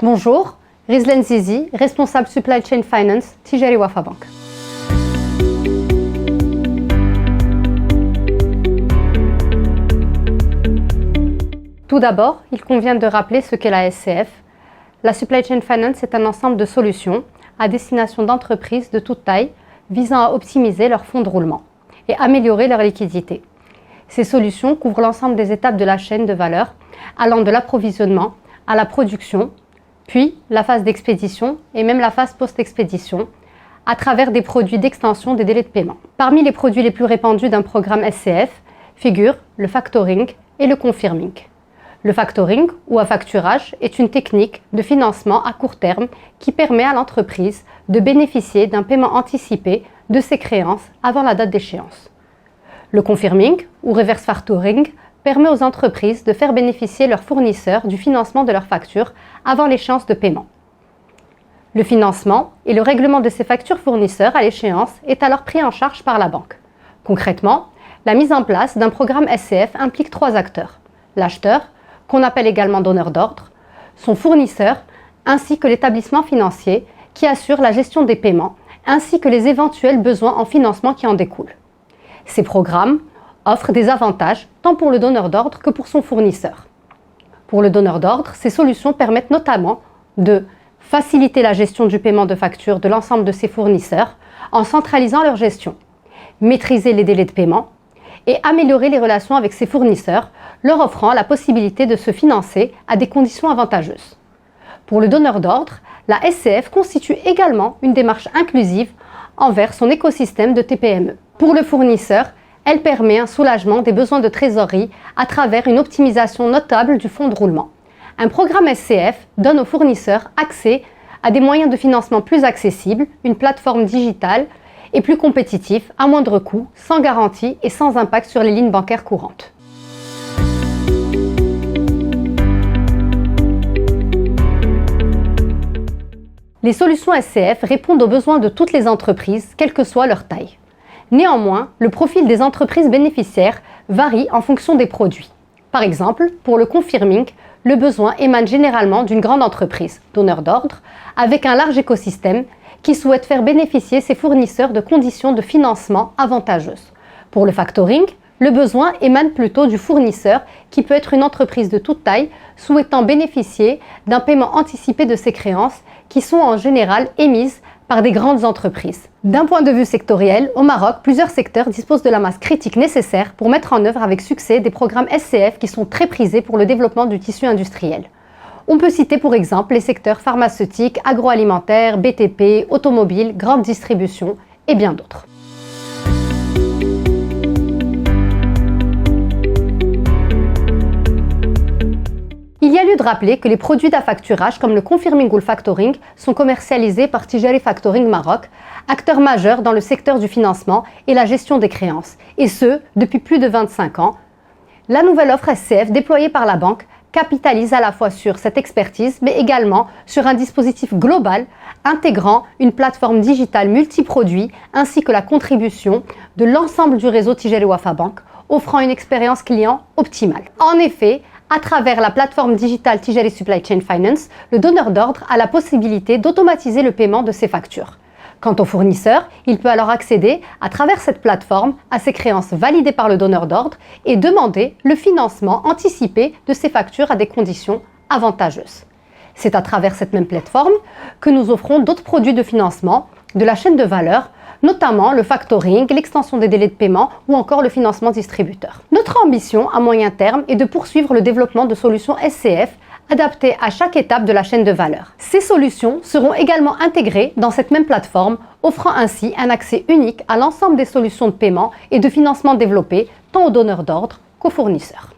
Bonjour, Rizlen Zizi, responsable Supply Chain Finance, Tijari Wafa Bank. Tout d'abord, il convient de rappeler ce qu'est la SCF. La Supply Chain Finance est un ensemble de solutions à destination d'entreprises de toute taille visant à optimiser leurs fonds de roulement et améliorer leur liquidité. Ces solutions couvrent l'ensemble des étapes de la chaîne de valeur, allant de l'approvisionnement à la production, puis la phase d'expédition et même la phase post-expédition, à travers des produits d'extension des délais de paiement. Parmi les produits les plus répandus d'un programme SCF figurent le factoring et le confirming. Le factoring, ou affacturage, est une technique de financement à court terme qui permet à l'entreprise de bénéficier d'un paiement anticipé de ses créances avant la date d'échéance. Le confirming, ou reverse factoring, permet aux entreprises de faire bénéficier leurs fournisseurs du financement de leurs factures avant l'échéance de paiement. Le financement et le règlement de ces factures fournisseurs à l'échéance est alors pris en charge par la banque. Concrètement, la mise en place d'un programme SCF implique 3 acteurs: l'acheteur, qu'on appelle également donneur d'ordre, son fournisseur, ainsi que l'établissement financier qui assure la gestion des paiements, ainsi que les éventuels besoins en financement qui en découlent. Ces programmes offrent des avantages tant pour le donneur d'ordre que pour son fournisseur. Pour le donneur d'ordre, ces solutions permettent notamment de faciliter la gestion du paiement de factures de l'ensemble de ses fournisseurs en centralisant leur gestion, maîtriser les délais de paiement et améliorer les relations avec ses fournisseurs, leur offrant la possibilité de se financer à des conditions avantageuses. Pour le donneur d'ordre, la SCF constitue également une démarche inclusive envers son écosystème de TPME. Pour le fournisseur, elle permet un soulagement des besoins de trésorerie à travers une optimisation notable du fonds de roulement. Un programme SCF donne aux fournisseurs accès à des moyens de financement plus accessibles, une plateforme digitale et plus compétitif, à moindre coût, sans garantie et sans impact sur les lignes bancaires courantes. Les solutions SCF répondent aux besoins de toutes les entreprises, quelle que soit leur taille. Néanmoins, le profil des entreprises bénéficiaires varie en fonction des produits. Par exemple, pour le confirming, le besoin émane généralement d'une grande entreprise, donneur d'ordre, avec un large écosystème qui souhaite faire bénéficier ses fournisseurs de conditions de financement avantageuses. Pour le factoring, le besoin émane plutôt du fournisseur qui peut être une entreprise de toute taille souhaitant bénéficier d'un paiement anticipé de ses créances qui sont en général émises par des grandes entreprises. D'un point de vue sectoriel, au Maroc, plusieurs secteurs disposent de la masse critique nécessaire pour mettre en œuvre avec succès des programmes SCF qui sont très prisés pour le développement du tissu industriel. On peut citer pour exemple les secteurs pharmaceutiques, agroalimentaires, BTP, automobile, grande distribution et bien d'autres. Il y a lieu de rappeler que les produits d'affacturage comme le confirming ou le factoring sont commercialisés par Tijari Factoring Maroc, acteur majeur dans le secteur du financement et la gestion des créances, et ce, depuis plus de 25 ans. La nouvelle offre SCF déployée par la banque capitalise à la fois sur cette expertise, mais également sur un dispositif global intégrant une plateforme digitale multiproduit ainsi que la contribution de l'ensemble du réseau Tijari Wafa Bank, offrant une expérience client optimale. En effet, à travers la plateforme digitale Tijari Supply Chain Finance, le donneur d'ordre a la possibilité d'automatiser le paiement de ses factures. Quant au fournisseur, il peut alors accéder à travers cette plateforme à ses créances validées par le donneur d'ordre et demander le financement anticipé de ses factures à des conditions avantageuses. C'est à travers cette même plateforme que nous offrons d'autres produits de financement de la chaîne de valeur, notamment le factoring, l'extension des délais de paiement ou encore le financement distributeur. Notre ambition à moyen terme est de poursuivre le développement de solutions SCF adaptées à chaque étape de la chaîne de valeur. Ces solutions seront également intégrées dans cette même plateforme, offrant ainsi un accès unique à l'ensemble des solutions de paiement et de financement développées tant aux donneurs d'ordre qu'aux fournisseurs.